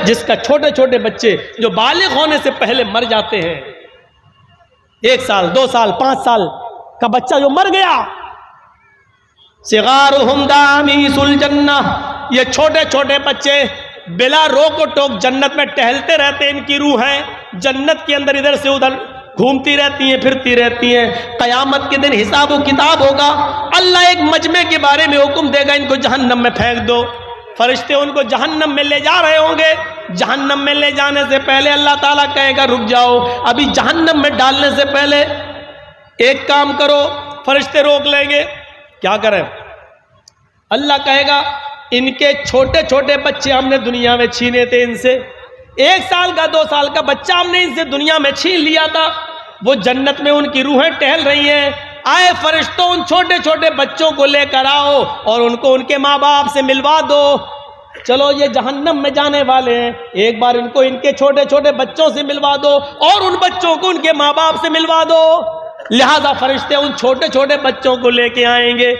جس کا چھوٹے چھوٹے بچے جو بالغ ہونے سے پہلے مر جاتے ہیں، 1 سال 2 سال 5 سال کا بچہ جو مر گیا، صغارہم دامیس الجنہ، یہ چھوٹے چھوٹے بچے بلا روک و ٹوک جنت میں ٹہلتے رہتے ہیں، ان کی روحیں جنت کے اندر ادھر سے ادھر گھومتی رہتی ہیں، پھرتی رہتی ہیں۔ قیامت کے دن حساب و کتاب ہوگا، اللہ ایک مجمع کے بارے میں حکم دے گا، ان کو جہنم میں پھینک دو۔ فرشتے ان کو جہنم میں لے جا رہے ہوں گے، جہنم میں لے جانے سے پہلے اللہ تعالیٰ کہے گا رک جاؤ، ابھی جہنم میں ڈالنے سے پہلے ایک کام کرو۔ فرشتے روک لیں گے، کیا کریں؟ اللہ کہے گا ان کے چھوٹے چھوٹے بچے ہم نے دنیا میں چھینے تھے، ان سے 1 سال کا 2 سال کا بچہ ہم نے ان سے دنیا میں چھین لیا تھا، وہ جنت میں ان کی روحیں ٹہل رہی ہیں۔ آئے فرشتوں، ان چھوٹے چھوٹے بچوں کو لے کر آؤ اور ان کو ان کے ماں باپ سے ملوا دو۔ چلو یہ جہنم میں جانے والے ہیں، ایک بار ان کو ان کے چھوٹے چھوٹے بچوں سے ملوا دو اور ان بچوں کو ان کے ماں باپ سے ملوا دو۔ لہذا فرشتے ان چھوٹے چھوٹے بچوں کو لے کے آئیں گے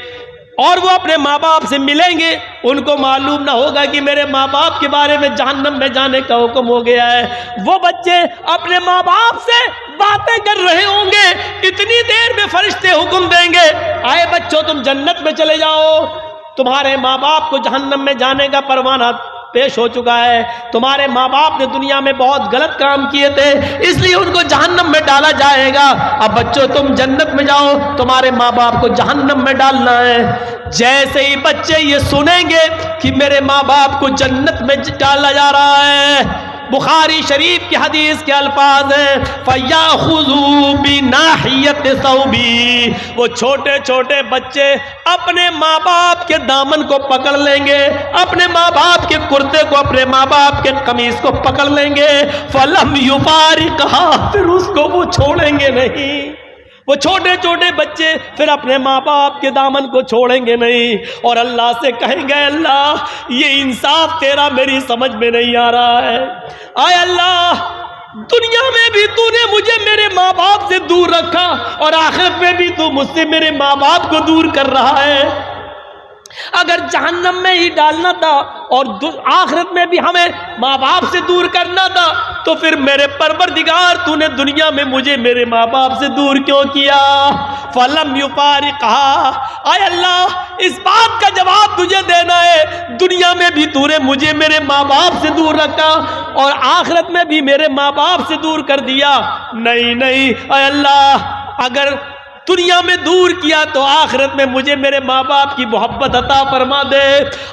اور وہ اپنے ماں باپ سے ملیں گے، ان کو معلوم نہ ہوگا کہ میرے ماں باپ کے بارے میں جہنم میں جانے کا حکم ہو گیا ہے۔ وہ بچے اپنے ماں باپ سے باتیں کر رہے ہوں گے، اتنی دیر میں فرشتے حکم دیں گے آئے بچوں تم جنت میں چلے جاؤ، تمہارے ماں باپ کو جہنم میں جانے کا پروانہ پیش ہو چکا ہے، تمہارے ماں باپ نے دنیا میں بہت غلط کام کیے تھے اس لیے ان کو جہنم میں ڈالا جائے گا، اب بچوں تم جنت میں جاؤ، تمہارے ماں باپ کو جہنم میں ڈالنا ہے۔ جیسے ہی بچے یہ سنیں گے کہ میرے ماں باپ کو جنت میں ڈالا جا رہا ہے، بخاری شریف کی حدیث کے الفاظ ہیں فَيَأْخُذُوا بِنَاحِيَةِ ثَوْبِي، وہ چھوٹے چھوٹے بچے اپنے ماں باپ کے دامن کو پکڑ لیں گے، اپنے ماں باپ کے کرتے کو، اپنے ماں باپ کے قمیص کو پکڑ لیں گے، فَلَمْ يُفَارِقْهَا، پھر اس کو وہ چھوڑیں گے نہیں۔ وہ چھوٹے چھوٹے بچے پھر اپنے ماں باپ کے دامن کو چھوڑیں گے نہیں اور اللہ سے کہیں گے اللہ یہ انصاف تیرا میری سمجھ میں نہیں آ رہا ہے، آئے اللہ دنیا میں بھی تو نے مجھے میرے ماں باپ سے دور رکھا اور آخرت میں بھی تو مجھ سے میرے ماں باپ کو دور کر رہا ہے، اگر جہنم میں ہی ڈالنا تھا اور آخرت میں بھی ہمیں ماں باپ سے دور کرنا تھا تو پھر میرے پروردگار تو نے دنیا میں مجھے میرے ماں باپ سے دور کیوں کیا؟ فَلَمْ يُفَارِقْهَا، اے اللہ اس بات کا جواب تجھے دینا ہے، دنیا میں بھی تو نے مجھے میرے ماں باپ سے دور رکھا اور آخرت میں بھی میرے ماں باپ سے دور کر دیا، نہیں نہیں اے اللہ اگر دنیا میں دور کیا تو آخرت میں مجھے میرے ماں باپ کی محبت عطا فرما دے۔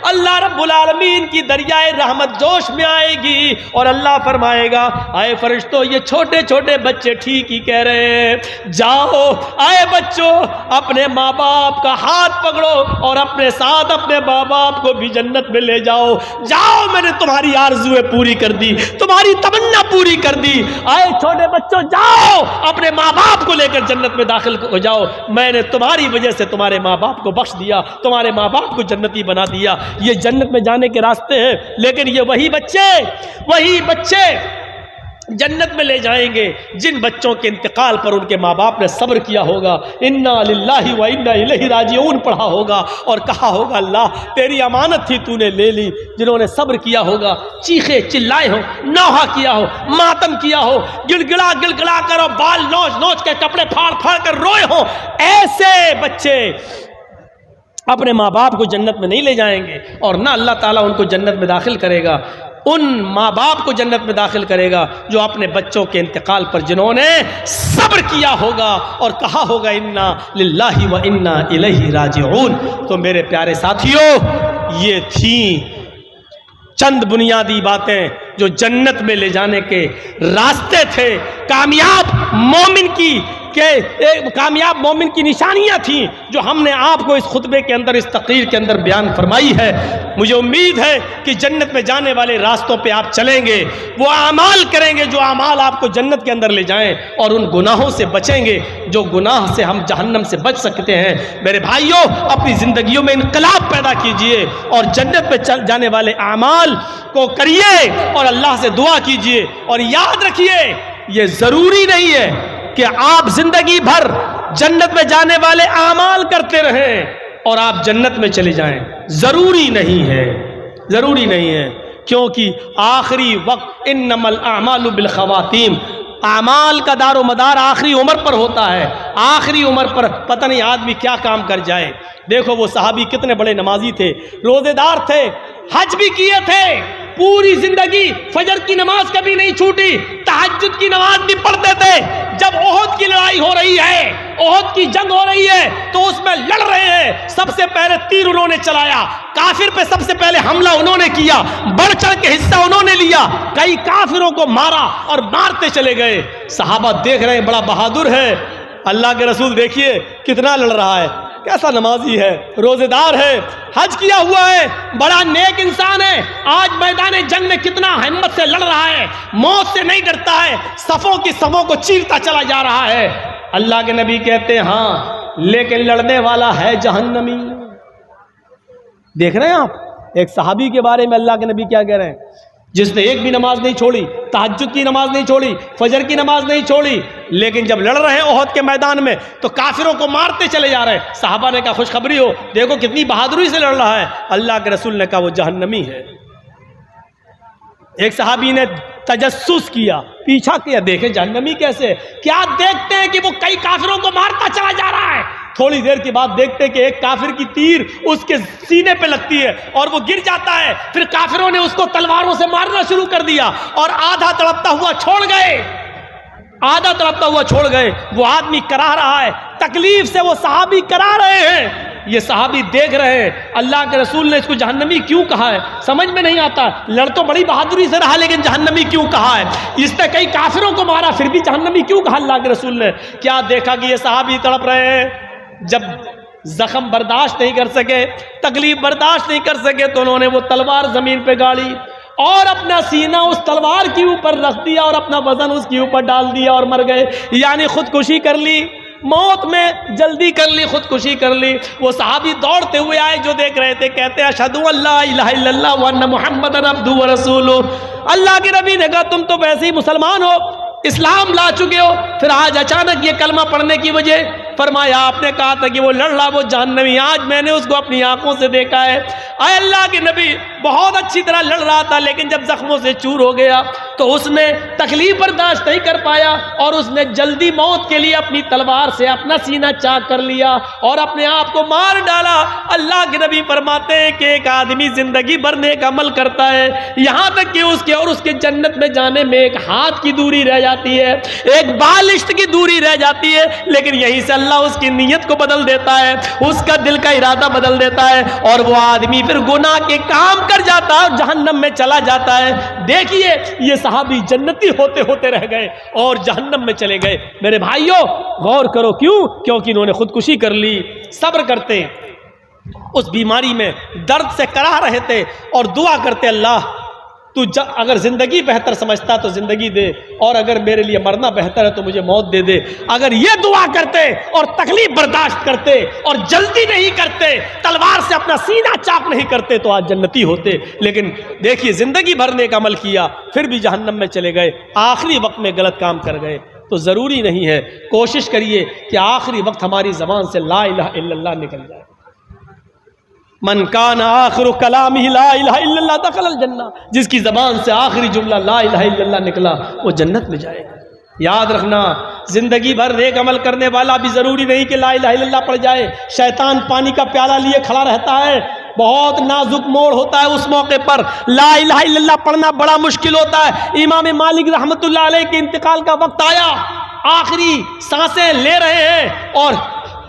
اللہ رب العالمین کی دریائے رحمت جوش میں آئے گی اور اللہ فرمائے گا اے فرشتوں یہ چھوٹے چھوٹے بچے ٹھیک ہی کہہ رہے ہیں، جاؤ اے بچوں اپنے ماں باپ کا ہاتھ پکڑو اور اپنے ساتھ اپنے ماں باپ کو بھی جنت میں لے جاؤ، جاؤ میں نے تمہاری آرزویں پوری کر دی، تمہاری تمنا پوری کر دی، اے چھوٹے بچوں جاؤ اپنے ماں باپ کو لے کر جنت میں داخل ہو جاؤ، میں نے تمہاری وجہ سے تمہارے ماں باپ کو بخش دیا، تمہارے ماں باپ کو جنتی بنا دیا۔ یہ جنت میں جانے کے راستے ہیں، لیکن یہ وہی بچے جنت میں لے جائیں گے جن بچوں کے انتقال پر ان کے ماں باپ نے صبر کیا ہوگا، انا للہ و انا الیہ راجعون پڑھا ہوگا اور کہا ہوگا اللہ تیری امانت تھی تو نے لے لی، جنہوں نے صبر کیا ہوگا، چیخے چلائے ہو، نوحہ کیا ہو، ماتم کیا ہو، گڑ گڑا کر اور بال نوچ نوچ کے کپڑے پھاڑ پھاڑ کر روئے ہو، ایسے بچے اپنے ماں باپ کو جنت میں نہیں لے جائیں گے اور نہ اللہ تعالیٰ ان کو جنت میں داخل کرے گا، ان ماں باپ کو جنت میں داخل کرے گا جو اپنے بچوں کے انتقال پر جنہوں نے صبر کیا ہوگا اور کہا ہوگا انا للہ و انا الیہ راجعون۔ تو میرے پیارے ساتھیوں یہ تھیں چند بنیادی باتیں جو جنت میں لے جانے کے راستے تھے، کامیاب مومن کی نشانیاں تھیں جو ہم نے آپ کو اس خطبے کے اندر اس تقریر کے اندر بیان فرمائی ہے۔ مجھے امید ہے کہ جنت میں جانے والے راستوں پہ آپ چلیں گے، وہ اعمال کریں گے جو اعمال آپ کو جنت کے اندر لے جائیں اور ان گناہوں سے بچیں گے جو گناہ سے ہم جہنم سے بچ سکتے ہیں۔ میرے بھائیوں اپنی زندگیوں میں انقلاب پیدا کیجئے اور جنت میں جانے والے اعمال کو کریے اور اللہ سے دعا کیجئے، اور یاد رکھیے یہ ضروری نہیں ہے کہ آپ زندگی بھر جنت میں جانے والے اعمال کرتے رہیں اور آپ جنت میں چلے جائیں، ضروری نہیں ہے۔ کیونکہ آخری وقت انما الاعمال بالخواتیم، اعمال کا دار و مدار آخری عمر پر ہوتا ہے. آخری عمر پر پتہ نہیں آدمی کیا کام کر جائے. دیکھو وہ صحابی کتنے بڑے نمازی تھے، روزے دار تھے، حج بھی کیے تھے، پوری زندگی فجر کی نماز کبھی نہیں چھوٹی، تہجد کی نماز بھی پڑھتے تھے. جب احد کی لڑائی ہو رہی ہے، احد کی جنگ ہو رہی ہے تو اس میں لڑ رہے ہیں، سب سے پہلے تیر انہوں نے چلایا، کافر پہ سب سے پہلے حملہ انہوں نے کیا، بڑھ چڑھ کے حصہ انہوں نے لیا، کئی کافروں کو مارا اور مارتے چلے گئے. صحابہ دیکھ رہے ہیں بڑا بہادر ہے. اللہ کے رسول دیکھیے کتنا لڑ رہا ہے، کیسا نمازی ہے، روزے دار ہے، حج کیا ہوا ہے، بڑا نیک انسان ہے، آج میدان جنگ میں کتنا ہمت سے لڑ رہا ہے، موت سے نہیں ڈرتا ہے، صفوں کی صفوں کو چیرتا چلا جا رہا ہے. اللہ کے نبی کہتے ہیں ہاں لیکن لڑنے والا ہے جہنمی. دیکھ رہے ہیں آپ ایک صحابی کے بارے میں اللہ کے نبی کیا کہہ رہے ہیں، جس نے ایک بھی نماز نہیں چھوڑی، تہجد کی نماز نہیں چھوڑی، فجر کی نماز نہیں چھوڑی، لیکن جب لڑ رہے ہیں احد کے میدان میں تو کافروں کو مارتے چلے جا رہے ہیں. صحابہ نے کہا خوشخبری ہو، دیکھو کتنی بہادری سے لڑ رہا ہے. اللہ کے رسول نے کہا وہ جہنمی ہے. ایک صحابی نے تجسس کیا، پیچھا کیا، دیکھیں جہنمی کیسے، کیا دیکھتے ہیں کہ وہ کئی کافروں کو مارتا چلا جا رہا ہے. تھوڑی دیر کے بعد دیکھتے کہ ایک کافر کی تیر اس کے سینے پہ لگتی ہے اور وہ گر جاتا ہے. پھر کافروں نے اس کو تلواروں سے مارنا شروع کر دیا اور آدھا تڑپتا ہوا چھوڑ گئے، آدھا تڑپتا ہوا چھوڑ گئے. وہ آدمی کرا رہا ہے، تکلیف سے وہ صحابی کرا رہے ہیں. یہ صحابی دیکھ رہے ہیں اللہ کے رسول نے اس کو جہنمی کیوں کہا ہے، سمجھ میں نہیں آتا. لڑ تو بڑی بہادری سے رہا لیکن جہنمی کیوں کہا ہے، اس نے کئی کافروں کو مارا پھر بھی جہنمی کیوں کہا اللہ کے رسول نے. کیا دیکھا کہ یہ صحابی تڑپ رہے ہیں، جب زخم برداشت نہیں کر سکے، تکلیف برداشت نہیں کر سکے تو انہوں نے وہ تلوار زمین پہ گاڑی اور اپنا سینہ اس تلوار کے اوپر رکھ دیا اور اپنا وزن اس کے اوپر ڈال دیا اور مر گئے. یعنی خودکشی کر لی، موت میں جلدی کر لی، خودکشی کر لی. وہ صحابی دوڑتے ہوئے آئے جو دیکھ رہے تھے، کہتے ہیں اشہد ان لا الہ الا اللہ وان محمد عبدہ ورسولہ. اللہ کے نبی نے کہا تم تو ویسے ہی مسلمان ہو، اسلام لا چکے ہو، پھر آج اچانک یہ کلمہ پڑھنے کی وجہ. فرمایا آپ نے کہا تھا کہ وہ لڑ رہا وہ جہنمی، آج میں نے اس کو اپنی آنکھوں سے دیکھا ہے. اے اللہ کے نبی بہت اچھی طرح لڑ رہا تھا لیکن جب زخموں سے چور ہو گیا تو اس نے تکلیف برداشت نہیں کر پایا اور اس نے جلدی موت کے لیے اپنی تلوار سے اپنا سینہ چاک کر لیا اور اپنے آپ کو مار ڈالا. اللہ کے نبی فرماتے ہیں کہ ایک آدمی زندگی بھر نیک عمل کرتا ہے، یہاں تک کہ اس کے اور اس کے جنت میں جانے میں ایک ہاتھ کی دوری رہ جاتی ہے، ایک بالشت کی دوری رہ جاتی ہے، لیکن یہیں سے اللہ اس کی نیت کو بدل دیتا ہے، اس کا دل کا ارادہ بدل دیتا ہے اور وہ آدمی پھر گناہ کے کام کر جاتا ہے اور جہنم میں چلا جاتا ہے. دیکھیے یہ صحابی جنتی ہوتے ہوتے رہ گئے اور جہنم میں چلے گئے. میرے بھائیوں غور کرو، کیونکہ انہوں نے خودکشی کر لی. صبر کرتے، اس بیماری میں درد سے کرا رہے تھے اور دعا کرتے اللہ تو اگر زندگی بہتر سمجھتا تو زندگی دے اور اگر میرے لیے مرنا بہتر ہے تو مجھے موت دے دے. اگر یہ دعا کرتے اور تکلیف برداشت کرتے اور جلدی نہیں کرتے، تلوار سے اپنا سینہ چاک نہیں کرتے تو آج جنتی ہوتے. لیکن دیکھیے زندگی بھر نیک عمل کیا پھر بھی جہنم میں چلے گئے، آخری وقت میں غلط کام کر گئے. تو ضروری نہیں ہے، کوشش کریے کہ آخری وقت ہماری زبان سے لا الہ الا اللہ نکل جائے. من کان آخر کلامہ لا الہ الا اللہ دخل الجنہ، جس کی زبان سے آخری جملہ لا الہ الا اللہ نکلا وہ جنت میں جائے گا. یاد رکھنا زندگی بھر نیک عمل کرنے والا بھی ضروری نہیں کہ لا الہ الا اللہ پڑھ جائے. شیطان پانی کا پیالہ لیے کھڑا رہتا ہے، بہت نازک موڑ ہوتا ہے، اس موقع پر لا الہ الا اللہ پڑھنا بڑا مشکل ہوتا ہے. امام مالک رحمۃ اللہ علیہ کے انتقال کا وقت آیا، آخری سانسیں لے رہے ہیں اور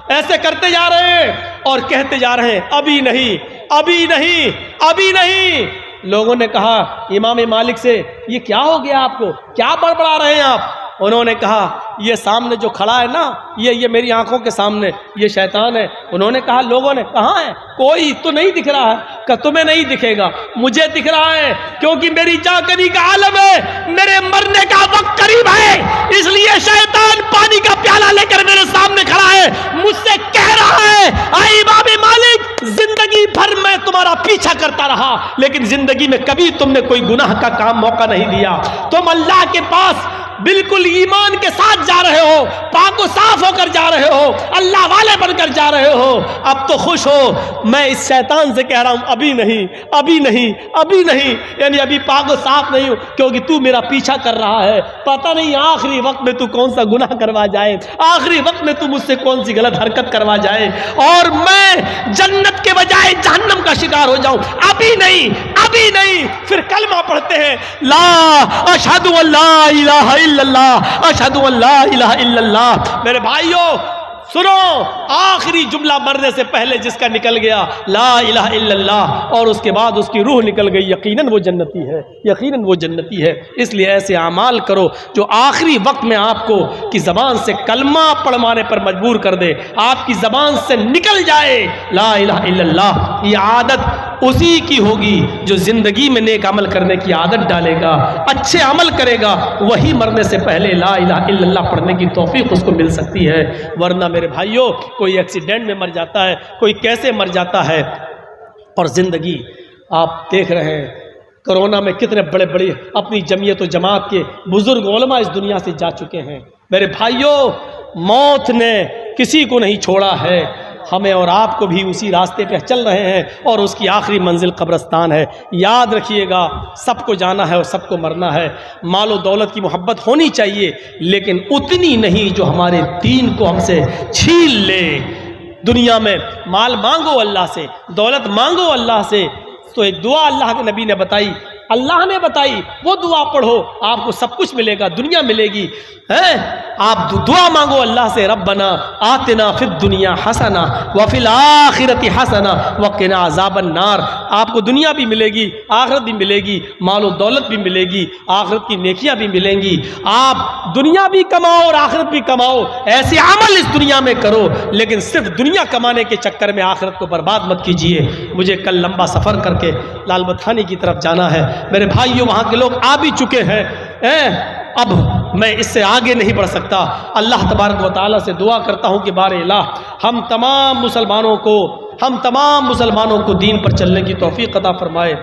ایسے کرتے جا رہے ہیں اور کہتے جا رہے ہیں ابھی نہیں، ابھی نہیں، ابھی نہیں. لوگوں نے کہا امام مالک سے یہ کیا ہو گیا آپ کو، کیا بڑبڑا رہے ہیں آپ؟ انہوں نے کہا یہ سامنے جو کھڑا ہے نا، یہ میری آنکھوں کے سامنے یہ شیطان ہے. انہوں نے کہا لوگوں نے کہاں ہے، کوئی تو نہیں دکھ رہا ہے. کہ تمہیں نہیں دکھے گا، مجھے دکھ رہا ہے کیونکہ میری جاگنی کا عالم ہے، میرے مرنے کا وقت قریب ہے، اس لیے شیطان پانی کا پیالہ لے کر میرے سامنے کھڑا ہے، مجھ سے کہہ رہا ہے اے امام مالک زندگی بھر میں تمہارا پیچھا کرتا رہا لیکن زندگی میں کبھی تم نے کوئی گناہ کا کام موقع نہیں دیا. تم اللہ کے پاس بالکل ایمان کے ساتھ جا رہے ہو, پاک و صاف ہو کر جا رہے ہو, اللہ والے بن کر جا رہے ہو, اب تو خوش ہو. میں اس شیطان سے کہہ رہا ہوں ابھی نہیں, ابھی نہیں, ابھی نہیں, یعنی ابھی پاک و صاف نہیں ہو, کیونکہ تو میرا پیچھا کر رہا ہے. پتہ نہیں آخری وقت میں تو کون سا گناہ کروا جائے, آخری وقت میں تو مجھ سے کون سی غلط حرکت کروا جائے اور میں جنت کے بجائے جہنم کا شکار ہو جاؤں. ابھی نہیں, ابھی نہیں. پھر کلمہ پڑھتے ہیں, لا اشہد ان لا الہ الا اللہ, اشہد ان لا الہ الا اللہ. میرے بھائیو سنو, آخری جملہ مرنے سے پہلے جس کا نکل گیا لا الہ الا اللہ اور اس کے بعد اس کی روح نکل گئی, یقیناً وہ جنتی ہے, یقیناً وہ جنتی ہے. اس لیے ایسے اعمال کرو جو آخری وقت میں آپ کو کی زبان سے کلمہ پڑھوانے پر مجبور کر دے, آپ کی زبان سے نکل جائے لا الہ الا اللہ. یہ عادت اسی کی ہوگی جو زندگی میں نیک عمل کرنے کی عادت ڈالے گا, اچھے عمل کرے گا, وہی مرنے سے پہلے لا الہ الا اللہ پڑھنے کی توفیق اس کو مل سکتی ہے. ورنہ میرے بھائیوں کوئی ایکسیڈنٹ میں مر جاتا ہے, کوئی کیسے مر جاتا ہے. اور زندگی آپ دیکھ رہے ہیں کرونا میں کتنے بڑے بڑے اپنی جمعیت و جماعت کے بزرگ علماء اس دنیا سے جا چکے ہیں. میرے بھائیوں موت نے کسی کو نہیں چھوڑا ہے, ہمیں اور آپ کو بھی اسی راستے پہ چل رہے ہیں اور اس کی آخری منزل قبرستان ہے. یاد رکھیے گا سب کو جانا ہے اور سب کو مرنا ہے. مال و دولت کی محبت ہونی چاہیے لیکن اتنی نہیں جو ہمارے دین کو ہم سے چھین لے. دنیا میں مال مانگو اللہ سے, دولت مانگو اللہ سے, تو ایک دعا اللہ کے نبی نے بتائی, اللہ نے بتائی, وہ دعا پڑھو آپ کو سب کچھ ملے گا, دنیا ملے گی. آپ دعا مانگو اللہ سے, ربنا آتنا فی الدنیا حسنہ وفی الآخرۃ حسنہ وقنا عذاب النار. آپ کو دنیا بھی ملے گی, آخرت بھی ملے گی, مال و دولت بھی ملے گی, آخرت کی نیکیاں بھی ملیں گی. آپ دنیا بھی کماؤ اور آخرت بھی کماؤ, ایسے عمل اس دنیا میں کرو لیکن صرف دنیا کمانے کے چکر میں آخرت کو برباد مت کیجیے. مجھے کل لمبا سفر کر کے لال بتھانی کی طرف جانا ہے. میرے بھائیوں وہاں کے لوگ آ بھی چکے ہیں, اب میں اس سے آگے نہیں بڑھ سکتا. اللہ تبارک و تعالیٰ سے دعا کرتا ہوں کہ بار الہ ہم تمام مسلمانوں کو دین پر چلنے کی توفیق عطا فرمائے.